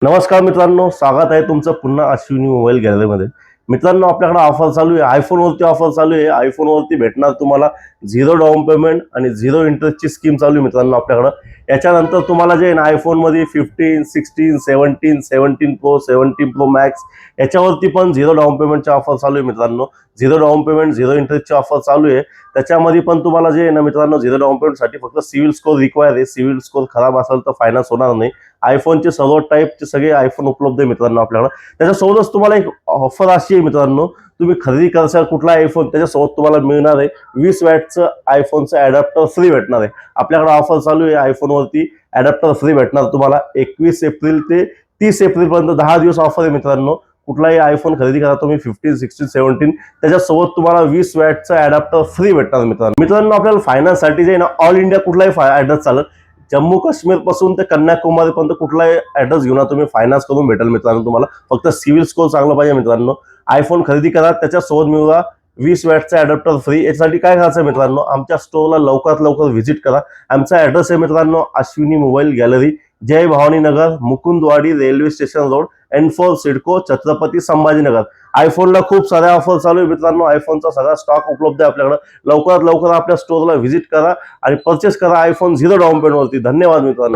नमस्कार मित्रांनो, स्वागत आहे तुमचं पुन्हा अश्विनी मोबाईल गॅलरीमध्ये. मित्रांनो, आपल्याकडे ऑफर चालू आहे. आयफोनवरती ऑफर चालू आहे. आयफोनवरती भेटणार तुम्हाला झिरो डाऊन पेमेंट आणि झिरो इंटरेस्टची स्कीम चालू आहे मित्रांनो आपल्याकडं. याच्यानंतर तुम्हाला जे आयफोनमध्ये 15, 16, 17, 17 प्रो, 17 प्रो मॅक्स याच्यावरती पण झिरो डाऊन पेमेंटची ऑफर चालू आहे मित्रांनो. झिरो डाऊन पेमेंट, झिरो इंटरेस्टची ऑफर चालू आहे. त्याच्यामध्ये पण तुम्हाला जे आहे ना मित्रांनो, झिरो डाऊन पेमेंटसाठी फक्त सिव्हिल स्कोर रिक्वायर आहे. सिव्हिल स्कोर खराब असेल तर फायनान्स होणार नाही. आयफोनचे सर्व टाईपचे सगळे आयफोन उपलब्ध आहे मित्रांनो आपल्याकडे. त्याच्यासोबतच तुम्हाला एक ऑफर अशी आहे मित्रांनो, तुम्ही खरेदी करसाल कुठला आयफोन त्याच्यासोबत तुम्हाला मिळणार आहे 20 वॅटचं आयफोनचं अडॅप्टर फ्री भेटणार आहे. आपल्याकडे ऑफर चालू आहे. आयफोनवरती अडॅप्टर फ्री भेटणार तुम्हाला 21 एप्रिल ते 30 एप्रिल पर्यंत 10 दिवस ऑफर आहे मित्रांनो. कुठलाही आयफोन खरेदी करा तुम्ही 15, 16, 17 त्याच्यासोबत तुम्हाला 20 वॅटचं अडॅप्टर फ्री भेटणार मित्रांनो. आपल्याला फायनान्ससाठी जे ना ऑल इंडिया कुठलाही ऍड्रेस चालेल, जम्मू काश्मीर पासून ते कन्याकुमारी पर्यंत कुठलाही ऍड्रेस घेऊन तुम्ही फायनान्स करून भेटेल मित्रांनो. तुम्हाला फक्त सिव्हिल स्कोर चांगला पाहिजे मित्रांनो. आयफोन खरेदी करा, त्याच्यासोबत मिळवा 20 वॅटचा अडॅप्टर फ्री. यासाठी काय करायचं मित्रांनो, आमच्या स्टोअरला लवकरात लवकर व्हिजिट करा. आमचा ऍड्रेस आहे मित्रांनो Ashwini mobile gallery, Jai Bhavani Nagar, Mukundwadi, railway station road, N4 CIDCO, Chhatrapati Sambhajinagar. आयफोनला खूप साऱ्या ऑफर चालू आहे मित्रांनो. आयफोनचा सगळा स्टॉक उपलब्ध आहे आपल्याकडे. लवकरात लवकर आपल्या स्टोअरला व्हिजिट करा आणि परचेस करा आयफोन झिरो डाऊन पेमेंटवरती. धन्यवाद मित्रांनो.